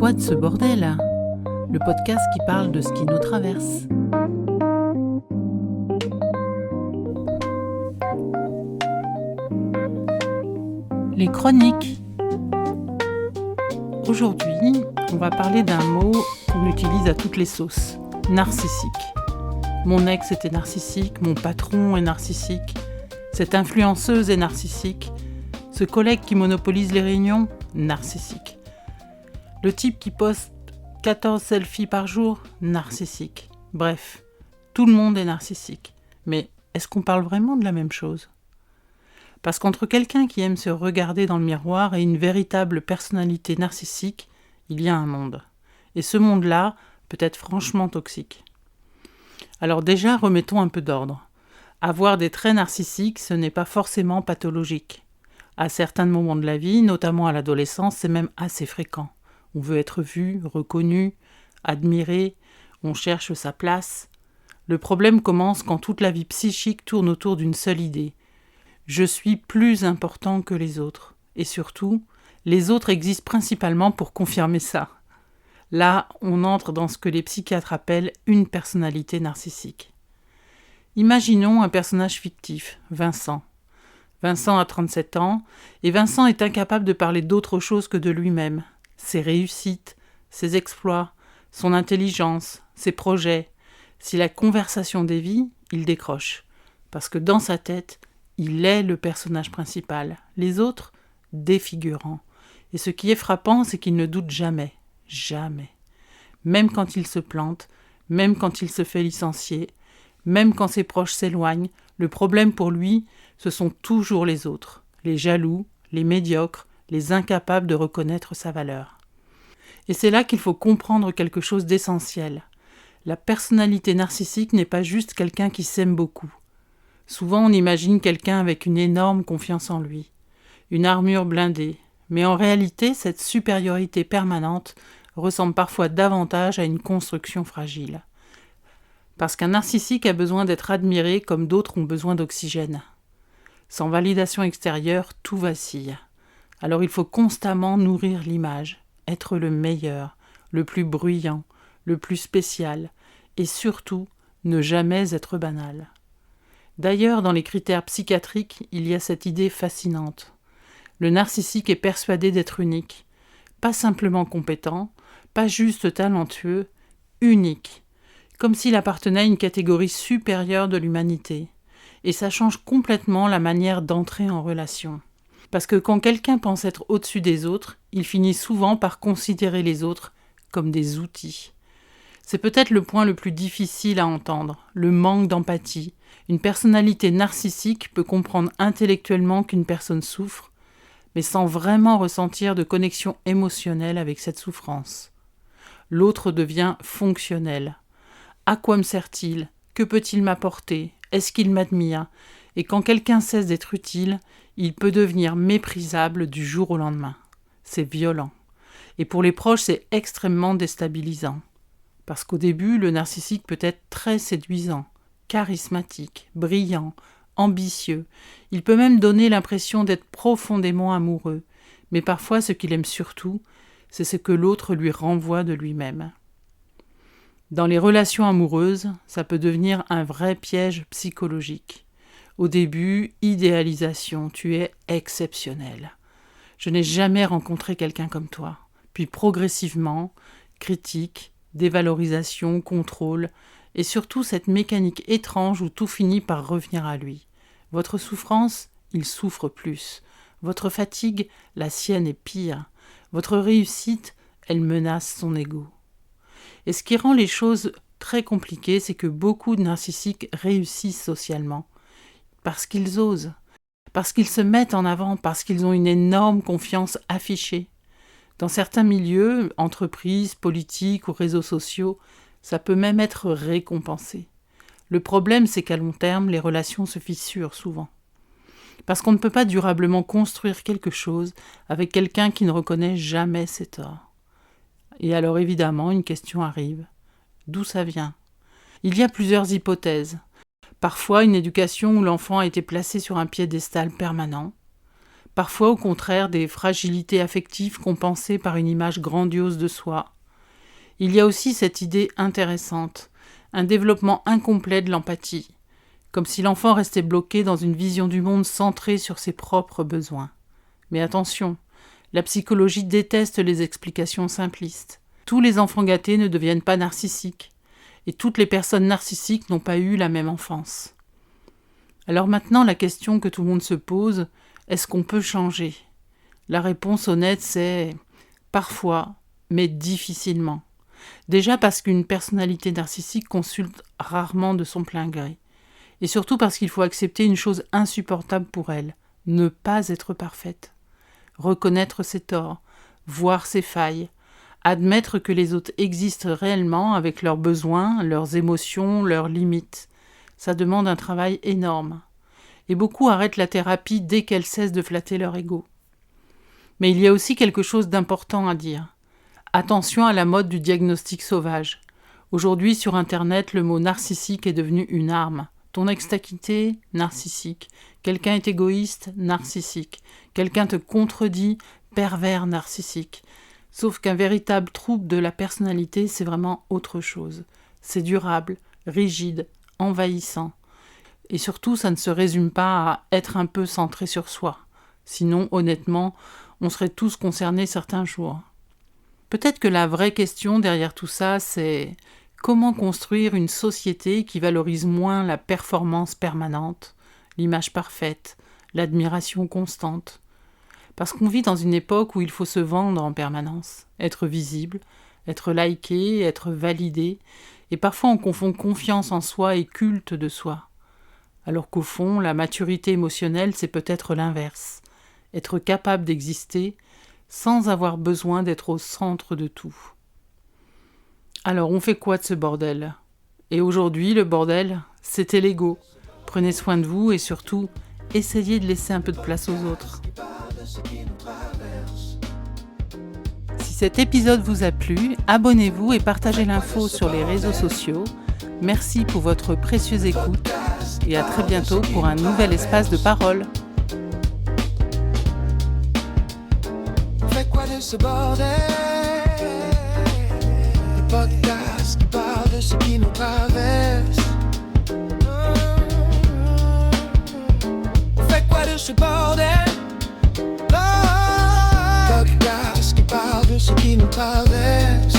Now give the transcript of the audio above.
quoi de ce bordel? Le podcast qui parle de ce qui nous traverse. Les chroniques. Aujourd'hui, on va parler d'un mot qu'on utilise à toutes les sauces. Narcissique. Mon ex était narcissique, mon patron est narcissique, cette influenceuse est narcissique, ce collègue qui monopolise les réunions, narcissique. Le type qui poste 14 selfies par jour, narcissique. Bref, tout le monde est narcissique. Mais est-ce qu'on parle vraiment de la même chose ? Parce qu'entre quelqu'un qui aime se regarder dans le miroir et une véritable personnalité narcissique, il y a un monde. Et ce monde-là peut être franchement toxique. Alors déjà, remettons un peu d'ordre. Avoir des traits narcissiques, ce n'est pas forcément pathologique. À certains moments de la vie, notamment à l'adolescence, c'est même assez fréquent. On veut être vu, reconnu, admiré, on cherche sa place. Le problème commence quand toute la vie psychique tourne autour d'une seule idée. Je suis plus important que les autres. Et surtout, les autres existent principalement pour confirmer ça. Là, on entre dans ce que les psychiatres appellent une personnalité narcissique. Imaginons un personnage fictif, Vincent. Vincent a 37 ans, et Vincent est incapable de parler d'autre chose que de lui-même. Ses réussites, ses exploits, son intelligence, ses projets. Si la conversation dévie, il décroche. Parce que dans sa tête, il est le personnage principal. Les autres, des figurants. Et ce qui est frappant, c'est qu'il ne doute jamais. Jamais. Même quand il se plante, même quand il se fait licencier, même quand ses proches s'éloignent, le problème pour lui, ce sont toujours les autres. Les jaloux, les médiocres, les incapables de reconnaître sa valeur. Et c'est là qu'il faut comprendre quelque chose d'essentiel. La personnalité narcissique n'est pas juste quelqu'un qui s'aime beaucoup. Souvent on imagine quelqu'un avec une énorme confiance en lui, une armure blindée. Mais en réalité, cette supériorité permanente ressemble parfois davantage à une construction fragile. Parce qu'un narcissique a besoin d'être admiré comme d'autres ont besoin d'oxygène. Sans validation extérieure, tout vacille. Alors il faut constamment nourrir l'image, être le meilleur, le plus bruyant, le plus spécial, et surtout, ne jamais être banal. D'ailleurs, dans les critères psychiatriques, il y a cette idée fascinante. Le narcissique est persuadé d'être unique, pas simplement compétent, pas juste talentueux, unique, comme s'il appartenait à une catégorie supérieure de l'humanité. Et ça change complètement la manière d'entrer en relation. Parce que quand quelqu'un pense être au-dessus des autres, il finit souvent par considérer les autres comme des outils. C'est peut-être le point le plus difficile à entendre, le manque d'empathie. Une personnalité narcissique peut comprendre intellectuellement qu'une personne souffre, mais sans vraiment ressentir de connexion émotionnelle avec cette souffrance. L'autre devient fonctionnel. À quoi me sert-il ? Que peut-il m'apporter ? Est-ce qu'il m'admire ? Et quand quelqu'un cesse d'être utile, il peut devenir méprisable du jour au lendemain. C'est violent. Et pour les proches, c'est extrêmement déstabilisant. Parce qu'au début, le narcissique peut être très séduisant, charismatique, brillant, ambitieux. Il peut même donner l'impression d'être profondément amoureux. Mais parfois, ce qu'il aime surtout, c'est ce que l'autre lui renvoie de lui-même. Dans les relations amoureuses, ça peut devenir un vrai piège psychologique. Au début, idéalisation, tu es exceptionnel. Je n'ai jamais rencontré quelqu'un comme toi. Puis progressivement, critique, dévalorisation, contrôle, et surtout cette mécanique étrange où tout finit par revenir à lui. Votre souffrance, il souffre plus. Votre fatigue, la sienne est pire. Votre réussite, elle menace son ego. Et ce qui rend les choses très compliquées, c'est que beaucoup de narcissiques réussissent socialement. Parce qu'ils osent, parce qu'ils se mettent en avant, parce qu'ils ont une énorme confiance affichée. Dans certains milieux, entreprises, politiques ou réseaux sociaux, ça peut même être récompensé. Le problème, c'est qu'à long terme, les relations se fissurent souvent. Parce qu'on ne peut pas durablement construire quelque chose avec quelqu'un qui ne reconnaît jamais ses torts. Et alors évidemment, une question arrive. D'où ça vient ? Il y a plusieurs hypothèses. Parfois, une éducation où l'enfant a été placé sur un piédestal permanent. Parfois, au contraire, des fragilités affectives compensées par une image grandiose de soi. Il y a aussi cette idée intéressante, un développement incomplet de l'empathie, comme si l'enfant restait bloqué dans une vision du monde centrée sur ses propres besoins. Mais attention, la psychologie déteste les explications simplistes. Tous les enfants gâtés ne deviennent pas narcissiques, et toutes les personnes narcissiques n'ont pas eu la même enfance. Alors maintenant, la question que tout le monde se pose, est-ce qu'on peut changer ? La réponse honnête, c'est parfois, mais difficilement. Déjà parce qu'une personnalité narcissique consulte rarement de son plein gré. Et surtout parce qu'il faut accepter une chose insupportable pour elle, ne pas être parfaite. Reconnaître ses torts, voir ses failles, admettre que les autres existent réellement avec leurs besoins, leurs émotions, leurs limites. Ça demande un travail énorme. Et beaucoup arrêtent la thérapie dès qu'elle cesse de flatter leur ego. Mais il y a aussi quelque chose d'important à dire. Attention à la mode du diagnostic sauvage. Aujourd'hui, sur Internet, le mot narcissique est devenu une arme. Ton ex t'a quitté, narcissique. Quelqu'un est égoïste, narcissique. Quelqu'un te contredit, pervers, narcissique. Sauf qu'un véritable trouble de la personnalité, c'est vraiment autre chose. C'est durable, rigide, envahissant. Et surtout, ça ne se résume pas à être un peu centré sur soi. Sinon, honnêtement, on serait tous concernés certains jours. Peut-être que la vraie question derrière tout ça, c'est comment construire une société qui valorise moins la performance permanente, l'image parfaite, l'admiration constante. Parce qu'on vit dans une époque où il faut se vendre en permanence, être visible, être liké, être validé, et parfois on confond confiance en soi et culte de soi. Alors qu'au fond, la maturité émotionnelle, c'est peut-être l'inverse. Être capable d'exister sans avoir besoin d'être au centre de tout. Alors, on fait quoi de ce bordel ? Et aujourd'hui, le bordel, c'était l'ego. Prenez soin de vous et surtout, essayez de laisser un peu de place aux autres. Si cet épisode vous a plu, abonnez-vous et partagez l'info sur les réseaux sociaux. Merci pour votre précieuse écoute et à très bientôt pour un nouvel espace de parole. Ce bordel, le podcast qui parle de ce qui nous traverse. On fait quoi de ce bordel? Le podcast qui parle de ce qui nous traverse.